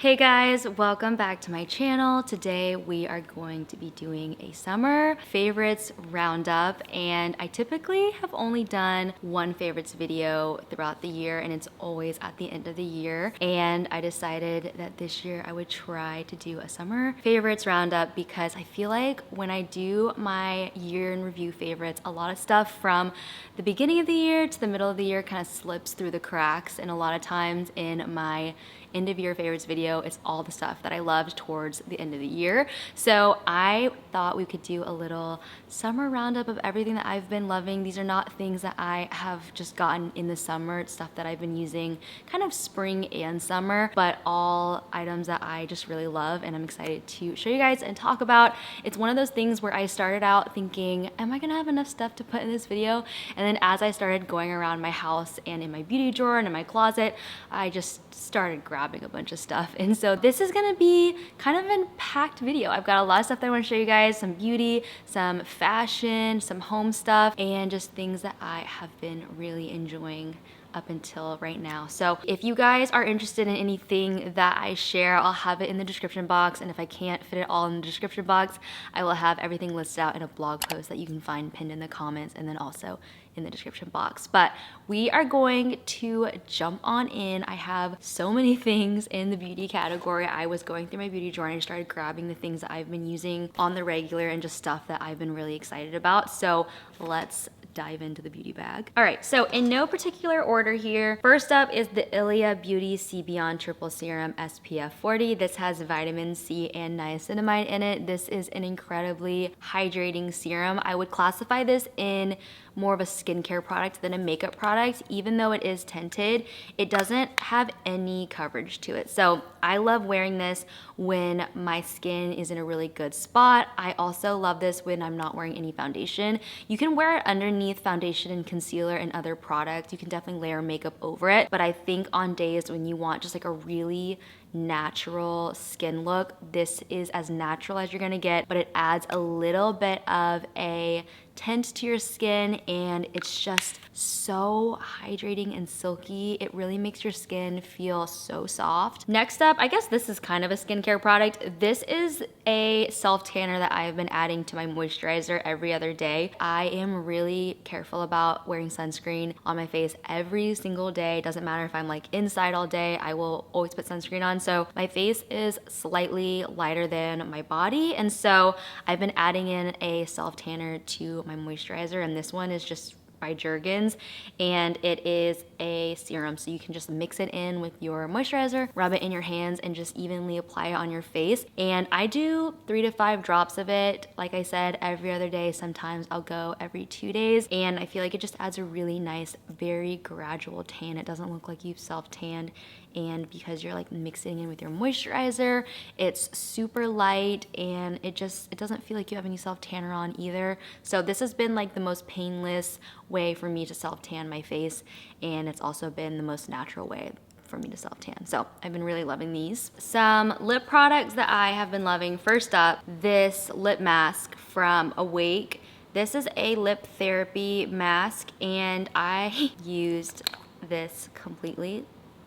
Hey guys, welcome back to my channel. Today we are going to be doing a summer favorites roundup, and I typically have only done one favorites video throughout the year, and it's always at the end of the year. And I decided that this year I would try to do a summer favorites roundup because I feel like when I do my year in review favorites, a lot of stuff from the beginning of the year to the middle of the year kind of slips through the cracks, and a lot of times in my end of year favorites video, it's all the stuff that I loved towards the end of the year. So I thought we could do a little summer roundup of everything that I've been loving. These are not things that I have just gotten in the summer. It's stuff that I've been using kind of spring and summer, but all items that I just really love and I'm excited to show you guys and talk about. It's one of those things where I started out thinking, am I gonna have enough stuff to put in this video? And then as I started going around my house and in my beauty drawer and in my closet, I just started grabbing a bunch of stuff. And so this is gonna be kind of an packed video. I've got a lot of stuff that I want to show you guys, some beauty, some fashion, some home stuff, and just things that I have been really enjoying up until right now. So if you guys are interested in anything that I share, I'll have it in the description box, and if I can't fit it all in the description box, I will have everything listed out in a blog post that you can find pinned in the comments and then also in the description box. But we are going to jump on in. I have so many things in the beauty category. I was going through my beauty drawer and I started grabbing the things that I've been using on the regular and just stuff that I've been really excited about. So let's dive into the beauty bag. All right, so in no particular order here, first up is the Ilia Beauty C Beyond Triple Serum SPF 40. This has vitamin C and niacinamide in it. This is an incredibly hydrating serum. I would classify this in more of a skincare product than a makeup product. Even though it is tinted, it doesn't have any coverage to it. So I love wearing this when my skin is in a really good spot. I also love this when I'm not wearing any foundation. You can wear it underneath foundation and concealer and other products. You can definitely layer makeup over it. But I think on days when you want just like a really natural skin look, this is as natural as you're gonna get, but it adds a little bit of a tint to your skin, and it's just so hydrating and silky. It really makes your skin feel so soft. Next up, I guess this is kind of a skincare product. This is a self tanner that I've been adding to my moisturizer every other day. I am really careful about wearing sunscreen on my face every single day. Doesn't matter if I'm like inside all day, I will always put sunscreen on. So my face is slightly lighter than my body, and so I've been adding in a self tanner to my moisturizer, and this one is just by Jergens, and it is a serum, so you can just mix it in with your moisturizer, rub it in your hands, and just evenly apply it on your face. And I do 3 to 5 drops of it, like I said, every other day. Sometimes I'll go every 2 days, and I feel like it just adds a really nice, very gradual tan. It doesn't look like you've self-tanned, and because you're like mixing in with your moisturizer, it's super light, and it doesn't feel like you have any self-tanner on either. So this has been like the most painless way for me to self-tan my face, and it's also been the most natural way for me to self-tan. So I've been really loving these. Some lip products that I have been loving. First up, this lip mask from Awake. This is a lip therapy mask, and I used this completely.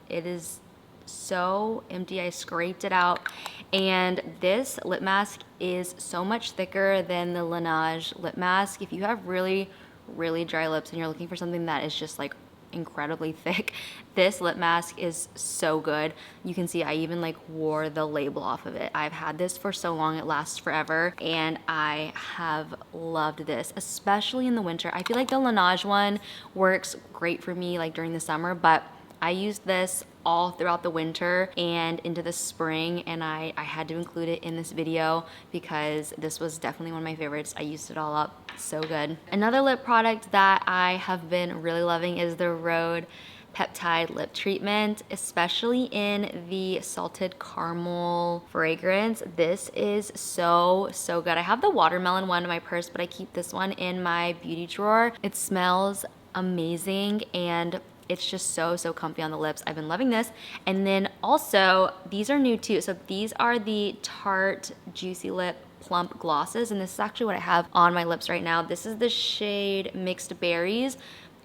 It is so empty. I scraped it out, and this lip mask is so much thicker than the Laneige lip mask. If you have really dry lips and you're looking for something that is just like incredibly thick, this lip mask is so good. You can see I even like wore the label off of it. I've had this for so long, it lasts forever, and I have loved this, especially in the winter. I feel like the Laneige one works great for me like during the summer, but I used this all throughout the winter and into the spring, and I had to include it in this video because this was definitely one of my favorites. I used it all up, so good. Another lip product that I have been really loving is the Rhode Peptide Lip Treatment, especially in the salted caramel fragrance. This is so good. I have the watermelon one in my purse, but I keep this one in my beauty drawer. It smells amazing, and it's just so comfy on the lips. I've been loving this. And then also, these are new too. So these are the Tarte Juicy Lip Plump Glosses, and this is actually what I have on my lips right now. This is the shade Mixed Berries,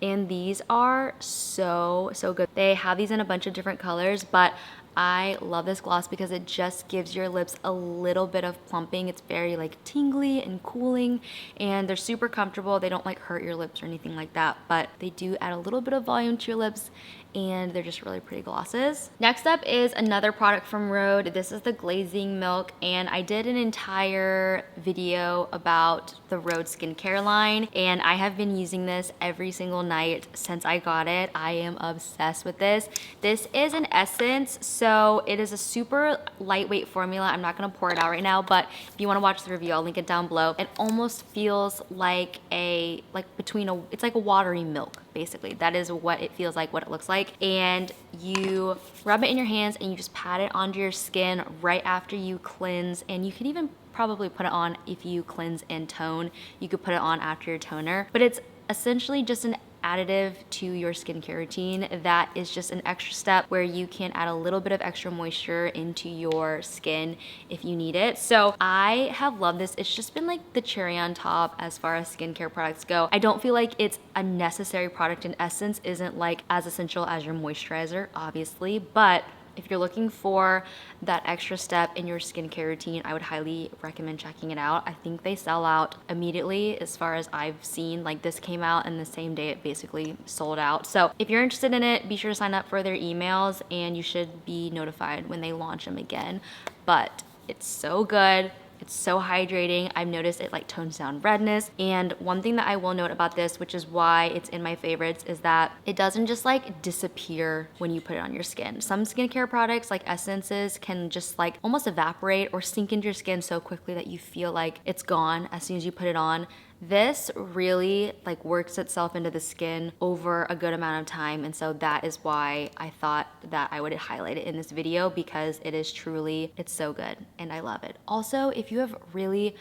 and these are so good. They have these in a bunch of different colors, but I love this gloss because it just gives your lips a little bit of plumping. It's very like tingly and cooling, and they're super comfortable. They don't like hurt your lips or anything like that, but they do add a little bit of volume to your lips, and they're just really pretty glosses. Next up is another product from Rhode. This is the Glazing Milk, and I did an entire video about the Rhode skincare line, and I have been using this every single night since I got it. I am obsessed with this. This is an essence, so it is a super lightweight formula. I'm not gonna pour it out right now, but if you wanna watch the review, I'll link it down below. It almost feels like it's like a watery milk, basically. That is what it feels like, what it looks like. And you rub it in your hands and you just pat it onto your skin right after you cleanse. And you could even probably put it on if you cleanse and tone. You could put it on after your toner, but it's essentially just an additive to your skincare routine that is just an extra step where you can add a little bit of extra moisture into your skin if you need it. So I have loved this. It's just been like the cherry on top as far as skincare products go. I don't feel like it's a necessary product, and Essence isn't like as essential as your moisturizer, obviously, but if you're looking for that extra step in your skincare routine, I would highly recommend checking it out. I think they sell out immediately as far as I've seen. Like, this came out and the same day it basically sold out. So if you're interested in it, be sure to sign up for their emails and you should be notified when they launch them again. But it's so good. It's so hydrating. I've noticed it like tones down redness. And one thing that I will note about this, which is why it's in my favorites, is that it doesn't just like disappear when you put it on your skin. Some skincare products like essences can just like almost evaporate or sink into your skin so quickly that you feel like it's gone as soon as you put it on. This really like works itself into the skin over a good amount of time, and so that is why I thought that I would highlight it in this video, because it is truly, it's so good and I love it. Also, if you have really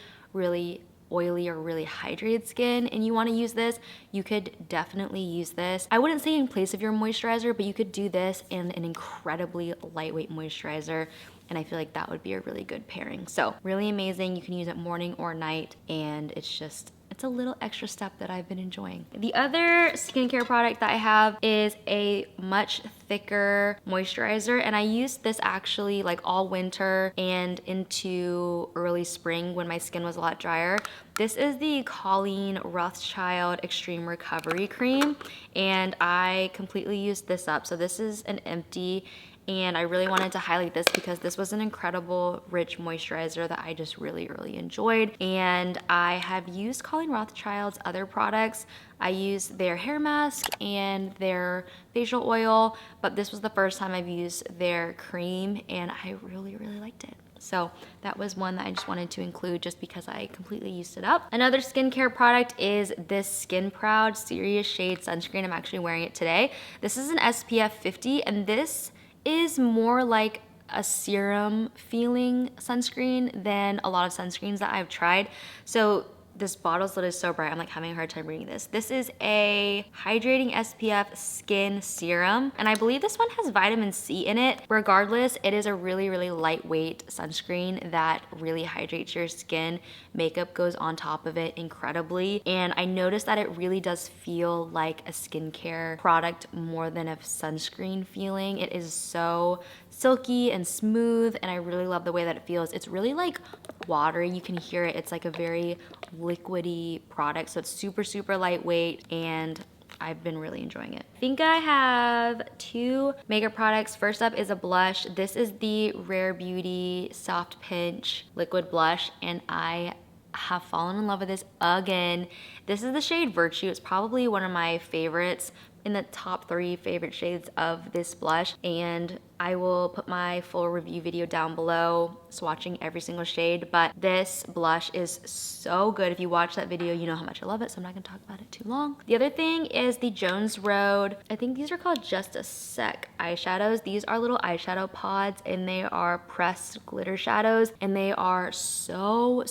oily or really hydrated skin and you want to use this, you could definitely use this. I wouldn't say in place of your moisturizer, but you could do this in an incredibly lightweight moisturizer, and I feel like that would be a really good pairing. So really amazing. You can use it morning or night, and it's a little extra step that I've been enjoying. The other skincare product that I have is a much thicker moisturizer, and I used this actually like all winter and into early spring when my skin was a lot drier. This is the Colleen Rothschild Extreme Recovery Cream, and I completely used this up. So this is an empty, and I really wanted to highlight this because this was an incredible rich moisturizer that I just really enjoyed. And I have used Colleen Rothschild's other products. I used their hair mask and their facial oil, but this was the first time I've used their cream, and I really liked it. So that was one that I just wanted to include just because I completely used it up. Another skincare product is this Skin Proud Serious Shade Sunscreen. I'm actually wearing it today. This is an SPF 50, and this is more like a serum feeling sunscreen than a lot of sunscreens that I've tried. So this bottle's lid is so bright, I'm like having a hard time reading this. This is a hydrating SPF skin serum, and I believe this one has vitamin C in it. Regardless, it is a really lightweight sunscreen that really hydrates your skin. Makeup goes on top of it incredibly, and I noticed that it really does feel like a skincare product more than a sunscreen feeling. It is so silky and smooth, and I really love the way that it feels. It's really like watery. You can hear it. It's like a very liquidy product, so it's super lightweight, and I've been really enjoying it. I think I have two makeup products. First up is a blush. This is the Rare Beauty Soft Pinch Liquid Blush, and I have fallen in love with this again. This is the shade Virtue. It's probably one of my favorites, in the top 3 favorite shades of this blush, and I will put my full review video down below swatching every single shade, but this blush is so good. If you watch that video, you know how much I love it, so I'm not gonna talk about it too long. The other thing is the Jones Road, I think these are called Just a Sec eyeshadows. These are little eyeshadow pods, and they are pressed glitter shadows, and they are so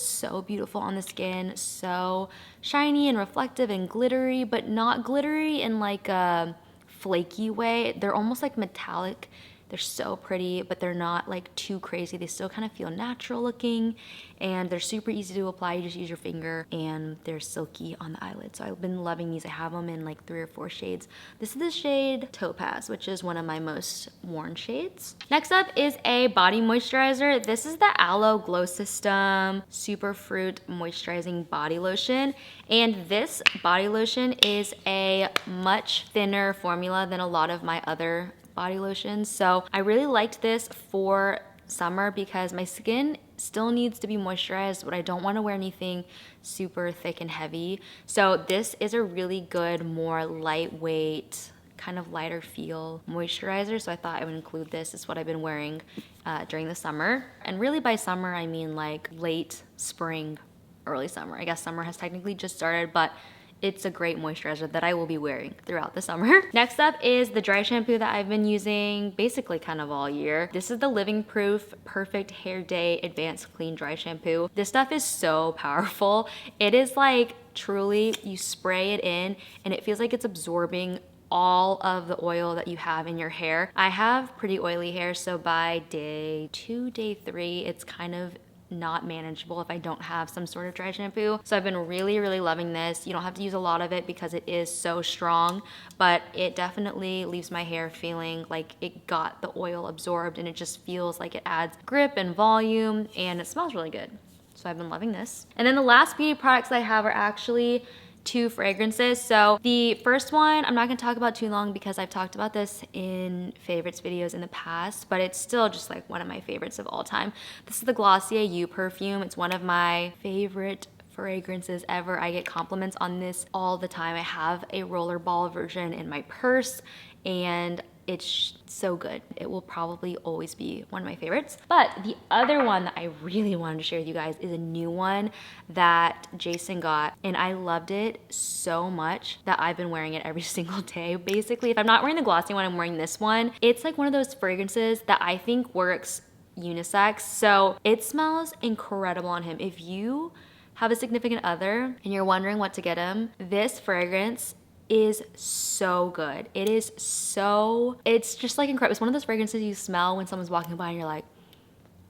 beautiful on the skin, so shiny and reflective and glittery, but not glittery in like a flaky way. They're almost like metallic. They're so pretty, but they're not like too crazy. They still kind of feel natural looking, and they're super easy to apply. You just use your finger, and they're silky on the eyelid. So I've been loving these. I have them in like 3 or 4 shades. This is the shade Topaz, which is one of my most worn shades. Next up is a body moisturizer. This is the Aloe Glow System Superfruit Moisturizing Body Lotion. And this body lotion is a much thinner formula than a lot of my other body lotions. So I really liked this for summer because my skin still needs to be moisturized, but I don't want to wear anything super thick and heavy. So this is a really good, more lightweight, kind of lighter feel moisturizer. So I thought I would include this. It's what I've been wearing during the summer. And really by summer, I mean like late spring, early summer. I guess summer has technically just started, but it's a great moisturizer that I will be wearing throughout the summer. Next up is the dry shampoo that I've been using basically kind of all year. This is the Living Proof Perfect Hair Day Advanced Clean Dry Shampoo. This stuff is so powerful. It is like truly, you spray it in and it feels like it's absorbing all of the oil that you have in your hair. I have pretty oily hair, so by day 2, day 3, it's kind of not manageable if I don't have some sort of dry shampoo. So I've been really, really loving this. You don't have to use a lot of it because it is so strong, but it definitely leaves my hair feeling like it got the oil absorbed, and it just feels like it adds grip and volume, and it smells really good. So I've been loving this. And then the last beauty products I have are actually 2 fragrances. So the first one, I'm not gonna talk about too long because I've talked about this in favorites videos in the past, but it's still just like one of my favorites of all time. This is the Glossier You Perfume. It's one of my favorite fragrances ever. I get compliments on this all the time. I have a rollerball version in my purse, and it's so good. It will probably always be one of my favorites. But the other one that I really wanted to share with you guys is a new one that Jason got, and I loved it so much that I've been wearing it every single day. Basically, if I'm not wearing the glossy one, I'm wearing this one. It's like one of those fragrances that I think works unisex. So it smells incredible on him. If you have a significant other and you're wondering what to get him, this fragrance is so good. It is so, it's just like incredible. It's one of those fragrances you smell when someone's walking by and you're like,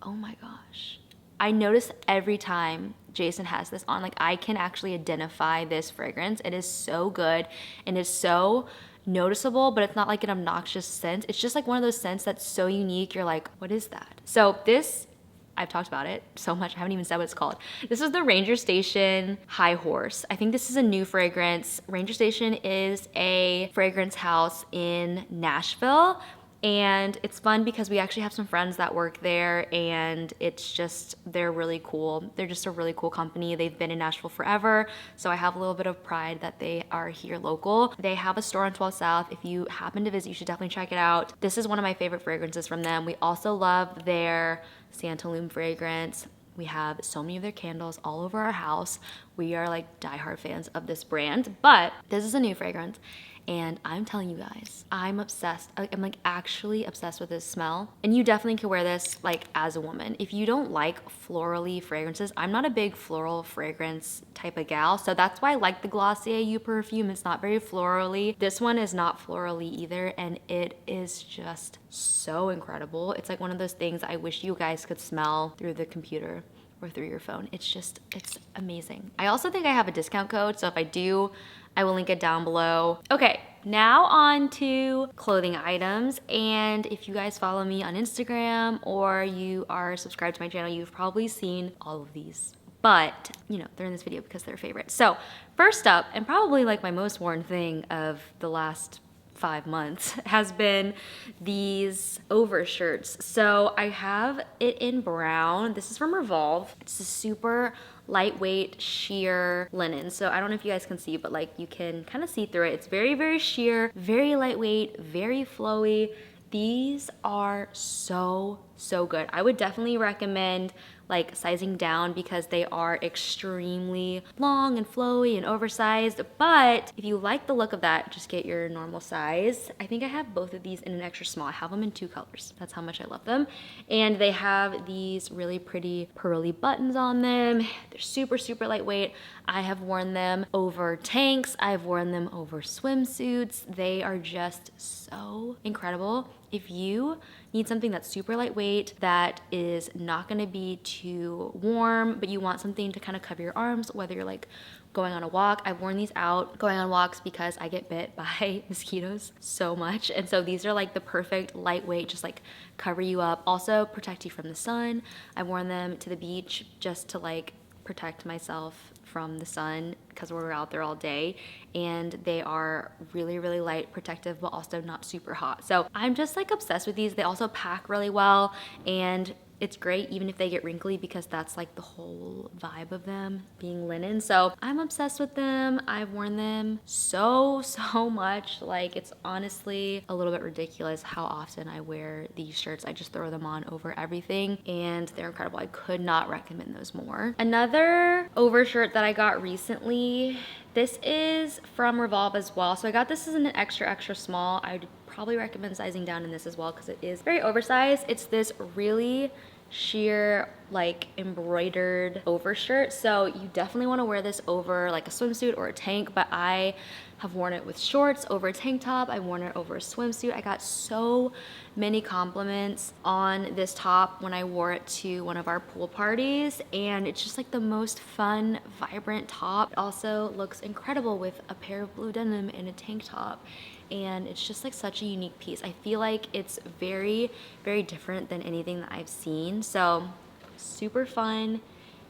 oh my gosh. I notice every time Jason has this on, like I can actually identify this fragrance. It is so good and it's so noticeable, but it's not like an obnoxious scent. It's just like one of those scents that's so unique. You're like, what is that? So this, I've talked about it so much, I haven't even said what it's called. This is the Ranger Station High Horse. I think this is a new fragrance. Ranger Station is a fragrance house in Nashville, and it's fun because we actually have some friends that work there, and it's just, they're really cool. They're just a really cool company. They've been in Nashville forever, so I have a little bit of pride that they are here local. They have a store on 12 South. If you happen to visit, you should definitely check it out. This is one of my favorite fragrances from them. We also love their Santalum fragrance. We have so many of their candles all over our house. We are like diehard fans of this brand, but this is a new fragrance. And I'm telling you guys, I'm obsessed. I'm like actually obsessed with this smell. And you definitely can wear this like as a woman. If you don't like florally fragrances, I'm not a big floral fragrance type of gal. So that's why I like the Glossier You Perfume. It's not very florally. This one is not florally either. And it is just so incredible. It's like one of those things I wish you guys could smell through the computer or through your phone. It's amazing. I also think I have a discount code. So if I do, I will link it down below. Okay, now on to clothing items. And if you guys follow me on Instagram or you are subscribed to my channel, you've probably seen all of these. But, you know, they're in this video because they're favorites. So first up, and probably like my most worn thing of the last 5 months, has been these overshirts. So I have it in brown. This is from Revolve. It's a super lightweight sheer linen. So I don't know if you guys can see, but like you can kind of see through it. It's very, very sheer, very lightweight, very flowy. These are so, so good. I would definitely recommend like sizing down because they are extremely long and flowy and oversized. But if you like the look of that, just get your normal size. I think I have both of these in an extra small. I have them in 2 colors. That's how much I love them. And they have these really pretty pearly buttons on them. They're super, super lightweight. I have worn them over tanks. I've worn them over swimsuits. They are just so incredible. If you need something that's super lightweight, that is not gonna be too warm, but you want something to kind of cover your arms, whether you're like going on a walk. I've worn these out going on walks because I get bit by mosquitoes so much. And so these are like the perfect lightweight, just like cover you up, also protect you from the sun. I've worn them to the beach just to like protect myself from the sun because we're out there all day, and they are really, really light, protective, but also not super hot. So I'm just like obsessed with these. They also pack really well, and it's great even if they get wrinkly because that's like the whole vibe of them being linen. So I'm obsessed with them. I've worn them so much. Like, it's honestly a little bit ridiculous how often I wear these shirts. I just throw them on over everything, and they're incredible. I could not recommend those more. Another overshirt that I got recently, this is from Revolve as well. So I got this as an extra small. I'd probably recommend sizing down in this as well because it is very oversized. It's this really sheer like embroidered overshirt, so you definitely want to wear this over like a swimsuit or a tank, but I have worn it with shorts over a tank top. I've worn it over a swimsuit. I got so many compliments on this top when I wore it to one of our pool parties, and it's just like the most fun, vibrant top. It also looks incredible with a pair of blue denim and a tank top, and it's just like such a unique piece. I feel like it's very, very different than anything that I've seen. So super fun,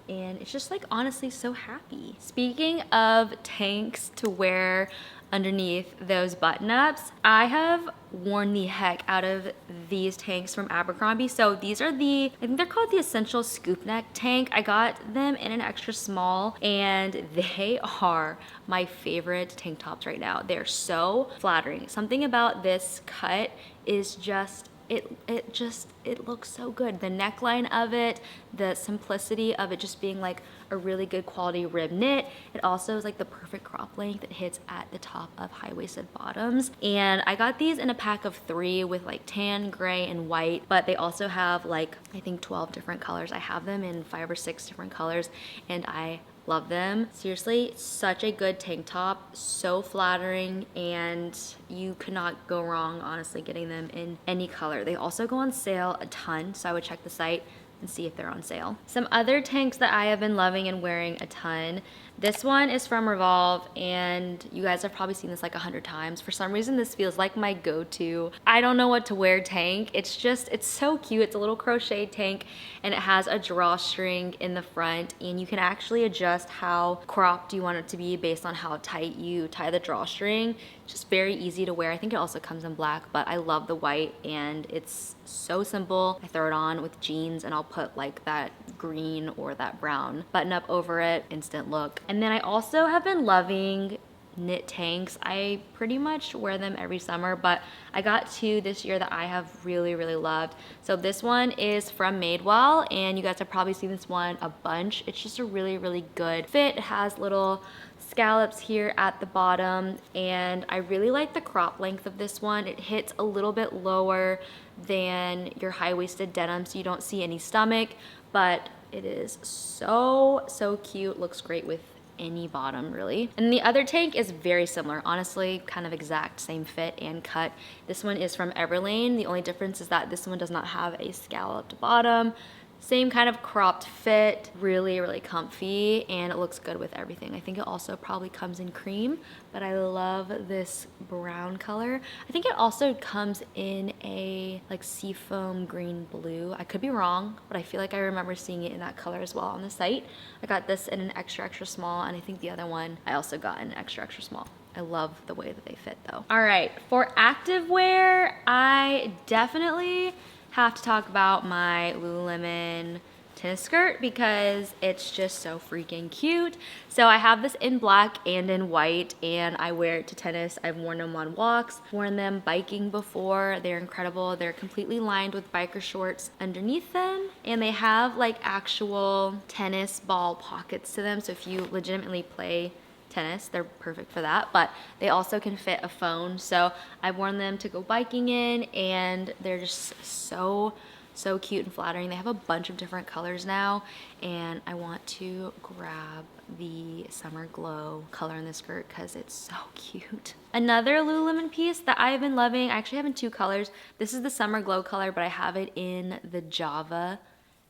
and it's just like honestly so happy. Speaking of tanks to wear underneath those button-ups, I have worn the heck out of these tanks from Abercrombie. So these are I think they're called the Essential Scoop Neck tank. I got them in an extra small, and they are my favorite tank tops right now. They're so flattering. Something about this cut is just, it looks so good. The neckline of it, the simplicity of it just being like a really good quality rib knit. It also is like the perfect crop length. It hits at the top of high-waisted bottoms. And I got these in a pack of 3 with like tan, gray, and white, but they also have like, I think 12 different colors. I have them in 5 or 6 different colors, and I love them. Seriously, such a good tank top, so flattering, and you could not go wrong honestly getting them in any color. They also go on sale a ton, so I would check the site and see if they're on sale. Some other tanks that I have been loving and wearing a ton. This one is from Revolve, and you guys have probably seen this like 100 times. For some reason, this feels like my go-to I don't know what to wear tank. It's so cute. It's a little crochet tank, and it has a drawstring in the front, and you can actually adjust how cropped you want it to be based on how tight you tie the drawstring. Just very easy to wear. I think it also comes in black, but I love the white, and it's so simple. I throw it on with jeans, and I'll put like that green or that brown button up over it. Instant look. And then I also have been loving knit tanks. I pretty much wear them every summer, but I got 2 this year that I have really, really loved. So this one is from Madewell, and you guys have probably seen this one a bunch. It's just a really, really good fit. It has little scallops here at the bottom, and I really like the crop length of this one. It hits a little bit lower than your high-waisted denim, so you don't see any stomach, but it is so cute. Looks great with any bottom really. And the other tank is very similar, honestly, kind of exact same fit and cut. This one is from Everlane. The only difference is that this one does not have a scalloped bottom. Same kind of cropped fit, really, really comfy, and it looks good with everything. I think it also probably comes in cream, but I love this brown color. I think it also comes in a like seafoam green blue. I could be wrong, but I feel like I remember seeing it in that color as well on the site. I got this in an extra small, and I think the other one I also got in an extra small. I love the way that they fit though. All right, for activewear, I definitely have to talk about my Lululemon tennis skirt because it's just so freaking cute. So I have this in black and in white, and I wear it to tennis. I've worn them on walks, worn them biking before. They're incredible. They're completely lined with biker shorts underneath them, and they have like actual tennis ball pockets to them. So if you legitimately play tennis, they're perfect for that, but they also can fit a phone. So I've worn them to go biking in, and they're just so So cute and flattering. They have a bunch of different colors now, and I want to grab the Summer Glow color in the skirt because it's so cute. Another Lululemon piece that I've been loving, I actually have in two colors. This is the Summer Glow color, but I have it in the Java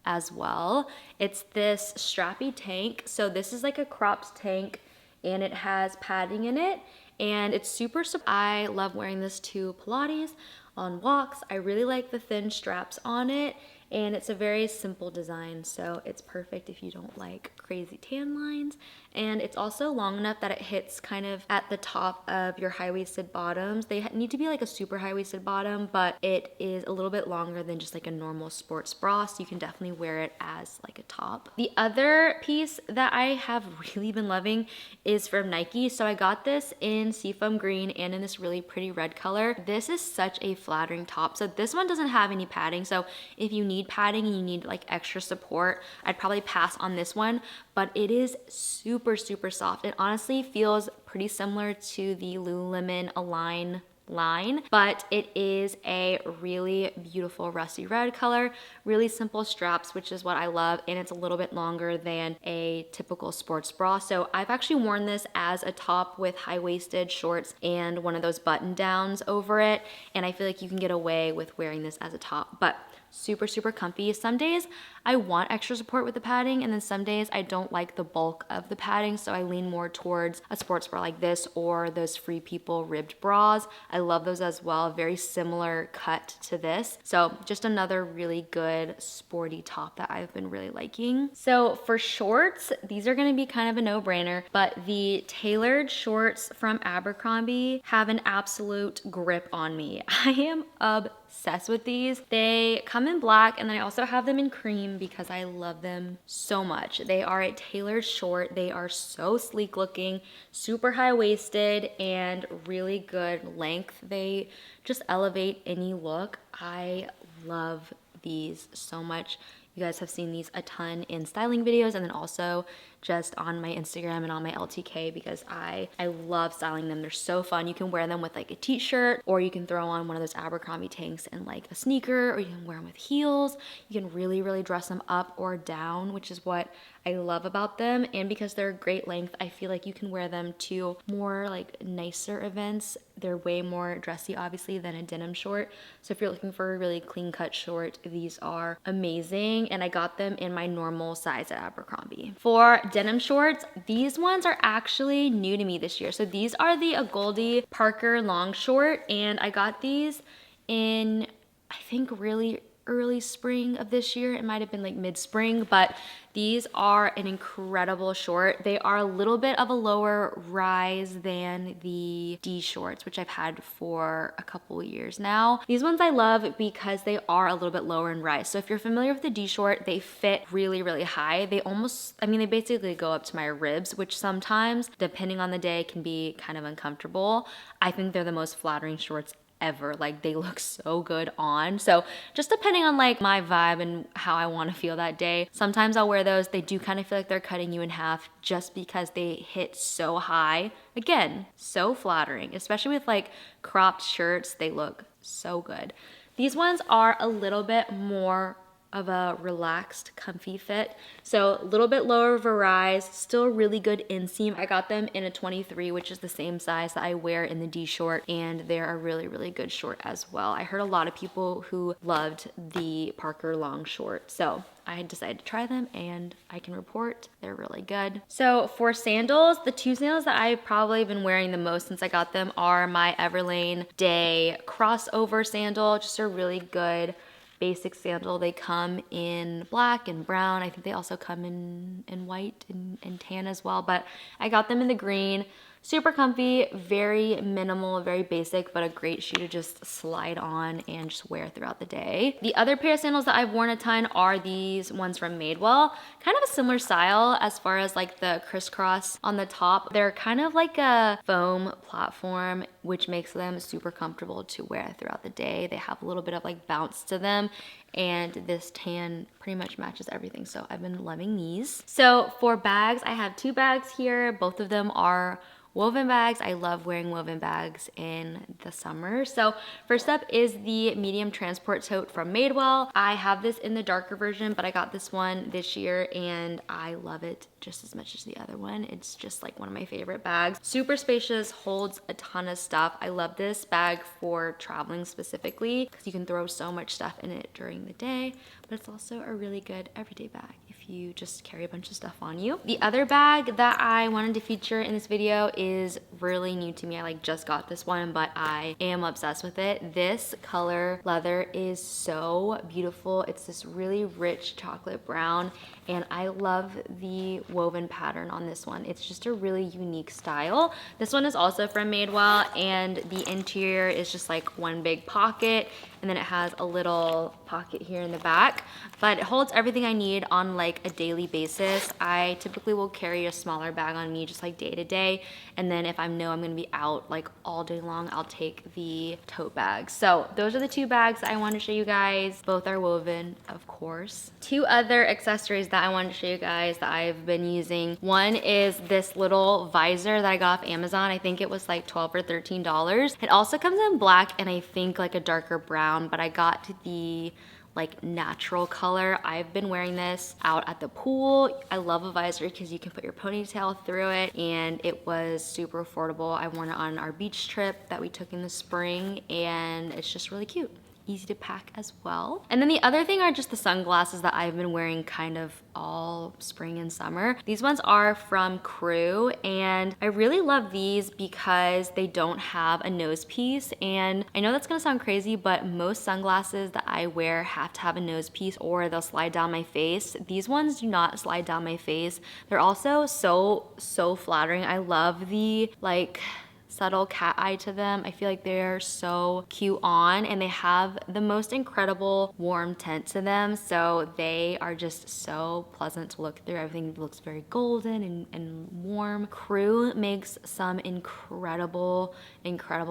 as well. It's this strappy tank. So this is like a cropped tank, and it has padding in it, and it's super, I love wearing this to Pilates, on walks. I really like the thin straps on it, and it's a very simple design, so it's perfect if you don't like crazy tan lines. And it's also long enough that it hits kind of at the top of your high-waisted bottoms. They need to be like a super high-waisted bottom, but it is a little bit longer than just like a normal sports bra, so you can definitely wear it as like a top. The other piece that I have really been loving is from Nike. So I got this in seafoam green and in this really pretty red color. This is such a flattering top. So this one doesn't have any padding, so if you need padding and you need like extra support, I'd probably pass on this one, but it is super soft. It honestly feels pretty similar to the Lululemon Align line, but it is a really beautiful rusty red color, really simple straps, which is what I love, and it's a little bit longer than a typical sports bra. So I've actually worn this as a top with high-waisted shorts and one of those button downs over it, and I feel like you can get away with wearing this as a top, but super comfy. Some days I want extra support with the padding, and then some days I don't like the bulk of the padding, so I lean more towards a sports bra like this or those Free People ribbed bras. I love those as well, very similar cut to this. So just another really good sporty top that I've been really liking. So for shorts, these are gonna be kind of a no-brainer, but the tailored shorts from Abercrombie have an absolute grip on me. I am obsessed with these. They come in black, and then I also have them in cream because I love them so much. They are a tailored short. They are so sleek looking, super high-waisted, and really good length. They just elevate any look. I love these so much. You guys have seen these a ton in styling videos, and then also just on my Instagram and on my LTK, because I love styling them. They're so fun. You can wear them with like a t-shirt, or you can throw on one of those Abercrombie tanks and like a sneaker, or you can wear them with heels. You can really dress them up or down, which is what I love about them. And because they're great length, I feel like you can wear them to more like nicer events. They're way more dressy, obviously, than a denim short. So if you're looking for a really clean cut short, these are amazing. And I got them in my normal size at Abercrombie. For denim shorts, these ones are actually new to me this year. So these are the Goldie Parker long short, and I got these in, I think, really early spring of this year. It might have been like mid-spring, but these are an incredible short. They are a little bit of a lower rise than the D shorts, which I've had for a couple of years now. These ones I love because they are a little bit lower in rise. So if you're familiar with the D short, they fit really high. They almost, I mean, they basically go up to my ribs, which sometimes, depending on the day, can be kind of uncomfortable. I think they're the most flattering shorts ever. Like, they look so good on. So just depending on like my vibe and how I want to feel that day, sometimes I'll wear those. They do kind of feel like they're cutting you in half just because they hit so high. Again, so flattering, especially with like cropped shirts. They look so good. These ones are a little bit more of a relaxed, comfy fit. So a little bit lower of a rise, still really good inseam. I got them in a 23, which is the same size that I wear in the D short, and they're a really good short as well. I heard a lot of people who loved the Parker long short, so I decided to try them, and I can report they're really good. So for sandals, the two sandals that I've probably been wearing the most since I got them are my Everlane Day crossover sandal, just a really good basic sandal. They come in black and brown. I think they also come in white and tan as well, but I got them in the green. Super comfy, very minimal, very basic, but a great shoe to just slide on and just wear throughout the day. The other pair of sandals that I've worn a ton are these ones from Madewell. Kind of a similar style as far as like the crisscross on the top. They're kind of like a foam platform, which makes them super comfortable to wear throughout the day. They have a little bit of like bounce to them, and this tan pretty much matches everything. So I've been loving these. So for bags, I have 2 bags here. Both of them are woven bags. I love wearing woven bags in the summer. So first up is the medium transport tote from Madewell. I have this in the darker version, but I got this one this year and I love it just as much as the other one. It's just like one of my favorite bags. Super spacious, holds a ton of stuff. I love this bag for traveling specifically because you can throw so much stuff in it during the day, but it's also a really good everyday bag if you just carry a bunch of stuff on you. The other bag that I wanted to feature in this video is really new to me. I like just got this one, but I am obsessed with it. This color leather is so beautiful. It's this really rich chocolate brown, and I love the woven pattern on this one. It's just a really unique style. This one is also from Madewell, and the interior is just like one big pocket, and then it has a little pocket here in the back, but it holds everything I need on like a daily basis. I typically will carry a smaller bag on me just like day to day, and then if I know I'm gonna be out like all day long, I'll take the tote bag. So those are the 2 bags I want to show you guys. Both are woven, of course. 2 other accessories that I wanted to show you guys that I've been using. One is this little visor that I got off Amazon. I think it was like $12 or $13. It also comes in black and I think like a darker brown, but I got the like natural color. I've been wearing this out at the pool. I love a visor because you can put your ponytail through it, and it was super affordable. I worn it on our beach trip that we took in the spring, and it's just really cute. Easy to pack as well. And then the other thing are just the sunglasses that I've been wearing kind of all spring and summer. These ones are from Crew, and I really love these because they don't have a nose piece. And I know that's gonna sound crazy, but most sunglasses that I wear have to have a nose piece or they'll slide down my face. These ones do not slide down my face. They're also so flattering. I love the like subtle cat eye to them. I feel like they're so cute on, and they have the most incredible warm tint to them, so they are just so pleasant to look through. Everything looks very golden and warm. Crew makes some incredible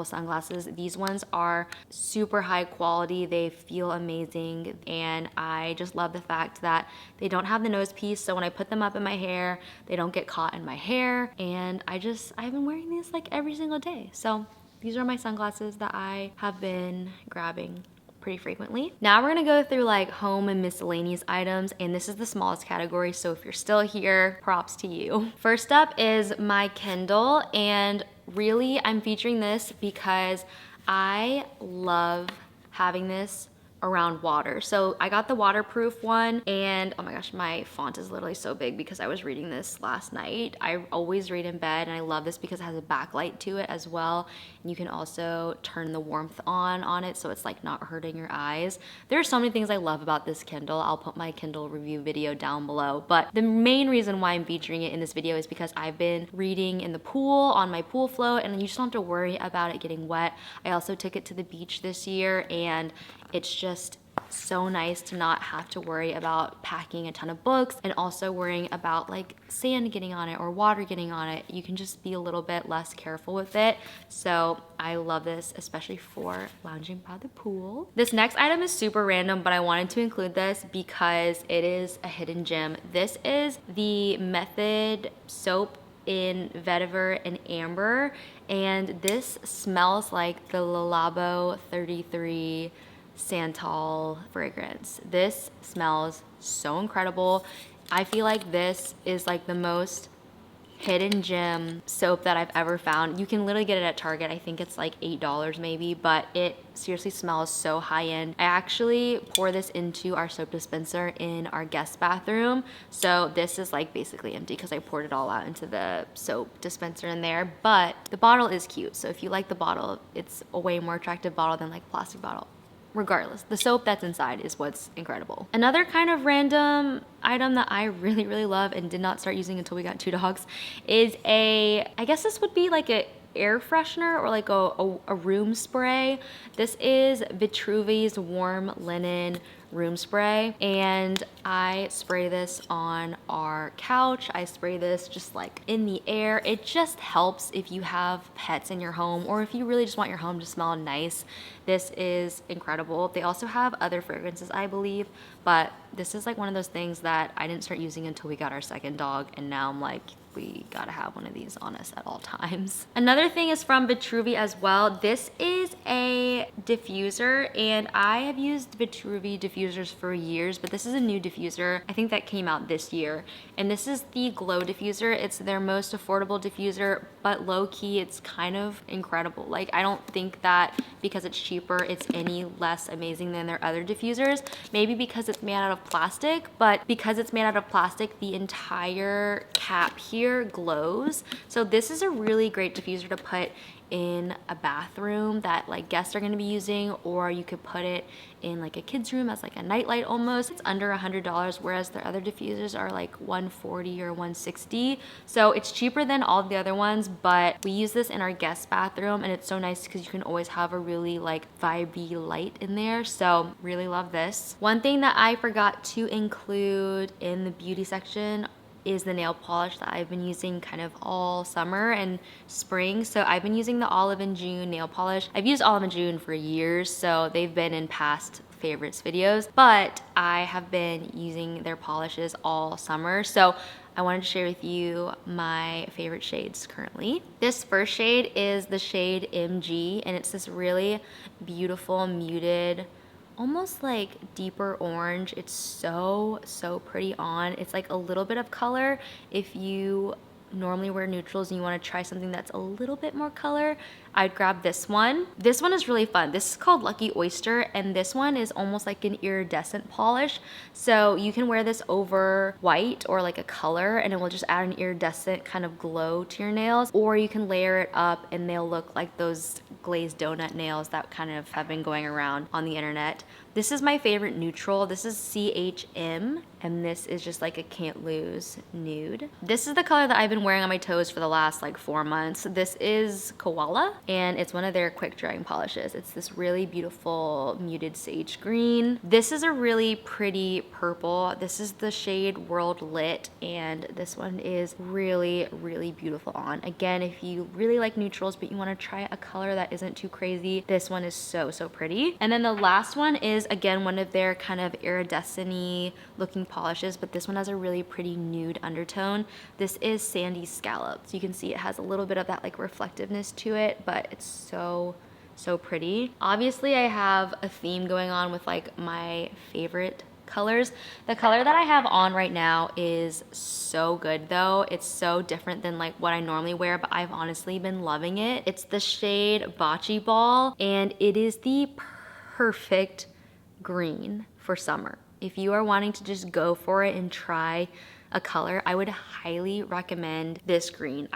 sunglasses. These ones are super high quality. They feel amazing, and I just love the fact that they don't have the nose piece, so when I put them up in my hair, they don't get caught in my hair, and I've been wearing these like every single day. So these are my sunglasses that I have been grabbing pretty frequently. Now we're gonna go through like home and miscellaneous items, and this is the smallest category, so if you're still here, props to you. First up is my Kindle, and really I'm featuring this because I love having this around water. So I got the waterproof one, and oh my gosh, my font is literally so big because I was reading this last night. I always read in bed, and I love this because it has a backlight to it as well. And you can also turn the warmth on it, so it's like not hurting your eyes. There are so many things I love about this Kindle. I'll put my Kindle review video down below, but the main reason why I'm featuring it in this video is because I've been reading in the pool on my pool float, and you just don't have to worry about it getting wet. I also took it to the beach this year, and it's just so nice to not have to worry about packing a ton of books and also worrying about like sand getting on it or water getting on it. You can just be a little bit less careful with it. So I love this, especially for lounging by the pool. This next item is super random, but I wanted to include this because it is a hidden gem. This is the Method soap in vetiver and amber, and this smells like the Le Labo 33 Santal fragrance. This smells so incredible. I feel like this is like the most hidden gem soap that I've ever found. You can literally get it at Target. I think it's like $8 maybe, but it seriously smells so high end. I actually pour this into our soap dispenser in our guest bathroom. So this is like basically empty because I poured it all out into the soap dispenser in there, but the bottle is cute. So if you like the bottle, it's a way more attractive bottle than like a plastic bottle. Regardless, the soap that's inside is what's incredible. Another kind of random item that I really love and did not start using until we got 2 dogs is I guess this would be like a air freshener or like a room spray. This is Vitruvian's Warm Linen room spray, and I spray this on our couch. I spray this just like in the air. It just helps if you have pets in your home, or if you really just want your home to smell nice. This is incredible. They also have other fragrances, I believe, but this is like one of those things that I didn't start using until we got our second dog, and now I'm like, we gotta have one of these on us at all times. Another thing is from Vitruvian as well. This is a diffuser, and I have used Vitruvian diffusers for years, but this is a new diffuser. I think that came out this year. And this is the Glow diffuser. It's their most affordable diffuser, but low-key, it's kind of incredible. Like, I don't think that because it's cheaper, it's any less amazing than their other diffusers. Maybe because it's made out of plastic, but because it's made out of plastic, the entire cap here glows. So this is a really great diffuser to put in a bathroom that like guests are going to be using, or you could put it in like a kid's room as like a nightlight almost. It's under $100, whereas their other diffusers are like $140 or $160. So it's cheaper than all the other ones, but we use this in our guest bathroom, and it's so nice because you can always have a really like vibey light in there. So really love this. One thing that I forgot to include in the beauty section is the nail polish that I've been using kind of all summer and spring. So I've been using the Olive and June nail polish. I've used Olive and June for years, so they've been in past favorites videos, but I have been using their polishes all summer. So I wanted to share with you my favorite shades currently. This first shade is the shade MG, and it's this really beautiful muted, almost like deeper orange. It's so pretty on. It's like a little bit of color. If you normally wear neutrals and you want to try something that's a little bit more color, I'd grab this one. This one is really fun. This is called Lucky Oyster, and this one is almost like an iridescent polish. So you can wear this over white or like a color, and it will just add an iridescent kind of glow to your nails, or you can layer it up and they'll look like those glazed donut nails that kind of have been going around on the internet. This is my favorite neutral. This is CHM, and this is just like a can't lose nude. This is the color that I've been wearing on my toes for the last like 4 months. This is Koala, and it's one of their quick drying polishes. It's this really beautiful muted sage green. This is a really pretty purple. This is the shade World Lit, and this one is really beautiful on. Again, if you really like neutrals but you want to try a color that isn't too crazy, this one is so pretty. And then the last one is again one of their kind of iridescent-y looking polishes, but this one has a really pretty nude undertone. This is Sandy Scallop. So you can see it has a little bit of that like reflectiveness to it, but it's so pretty. Obviously I have a theme going on with like my favorite colors. The color that I have on right now is so good though. It's so different than like what I normally wear, but I've honestly been loving it. It's the shade Bocce Ball, and it is the perfect green for summer. If you are wanting to just go for it and try a color, I would highly recommend this green.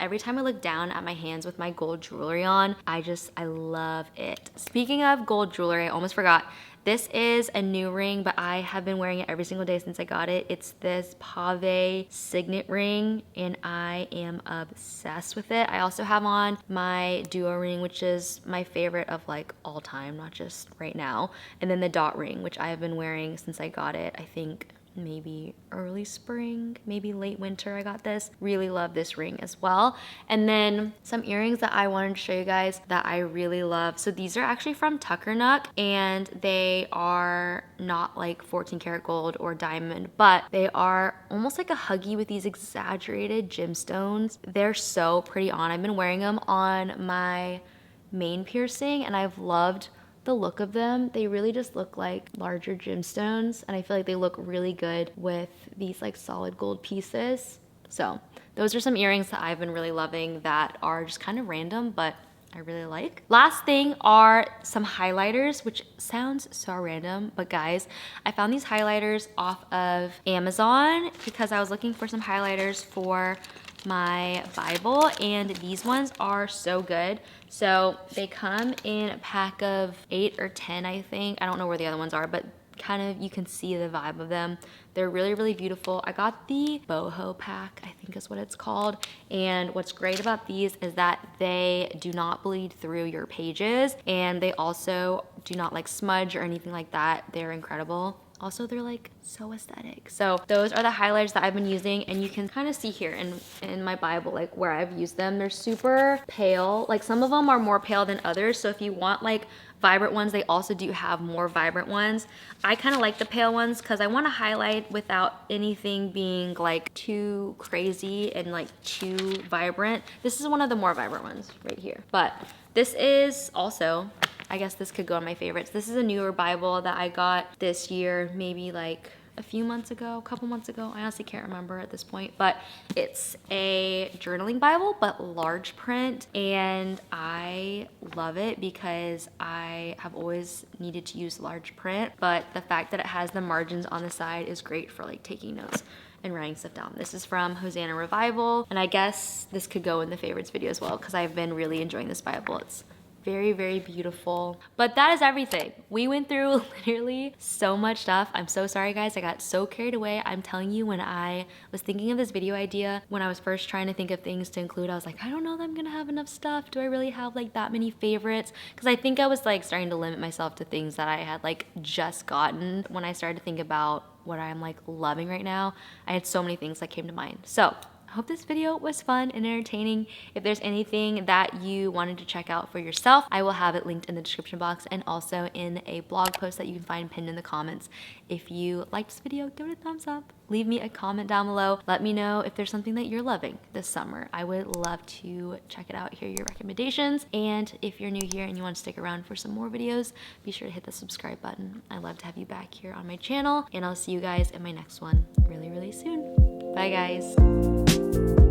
Every time I look down at my hands with my gold jewelry on, I love it. Speaking of gold jewelry, I almost forgot. This is a new ring, but I have been wearing it every single day since I got it. It's this Pave Signet ring, and I am obsessed with it. I also have on my Duo ring, which is my favorite of like all time, not just right now. And then the dot ring, which I have been wearing since I got it. I think maybe early spring, maybe late winter I got this. Really love this ring as well. And then some earrings that I wanted to show you guys that I really love. So these are actually from Tuckernuck, and they are not like 14 karat gold or diamond, but they are almost like a huggy with these exaggerated gemstones. They're so pretty on. I've been wearing them on my main piercing, and I've loved the look of them. They really just look like larger gemstones, and I feel like they look really good with these like solid gold pieces. So those are some earrings that I've been really loving that are just kind of random, but I really like. Last thing are some highlighters, which sounds so random, but guys, I found these highlighters off of Amazon because I was looking for some highlighters for my Bible, and these ones are so good. So they come in a pack of 8 or 10, I think. I don't know where the other ones are, but kind of you can see the vibe of them. They're really beautiful. I got the boho pack, I think is what it's called. And what's great about these is that they do not bleed through your pages, and they also do not like smudge or anything like that. They're incredible. Also, they're like so aesthetic. So those are the highlighters that I've been using, and you can kind of see here in my Bible, like where I've used them. They're super pale. Like some of them are more pale than others. So if you want like vibrant ones, they also do have more vibrant ones. I kind of like the pale ones because I want to highlight without anything being like too crazy and like too vibrant. This is one of the more vibrant ones right here. But this is also, I guess this could go on my favorites. This is a newer Bible that I got this year, maybe like a few months ago, a couple months ago. I honestly can't remember at this point, but it's a journaling Bible, but large print. And I love it because I have always needed to use large print, but the fact that it has the margins on the side is great for like taking notes and writing stuff down. This is from Hosanna Revival, and I guess this could go in the favorites video as well because I've been really enjoying this Bible. It's very, very beautiful. But that is everything. We went through literally so much stuff. I'm so sorry guys, I got so carried away. I'm telling you, when I was thinking of this video idea, when I was first trying to think of things to include, I was like, I don't know that I'm gonna have enough stuff. Do I really have like that many favorites? Because I think I was like starting to limit myself to things that I had like just gotten. When I started to think about what I'm like loving right now, I had so many things that came to mind. So I hope this video was fun and entertaining. If there's anything that you wanted to check out for yourself, I will have it linked in the description box and also in a blog post that you can find pinned in the comments. If you liked this video, give it a thumbs up. Leave me a comment down below. Let me know if there's something that you're loving this summer. I would love to check it out, hear your recommendations. And if you're new here and you want to stick around for some more videos, be sure to hit the subscribe button. I'd love to have you back here on my channel, and I'll see you guys in my next one really, really soon. Bye guys.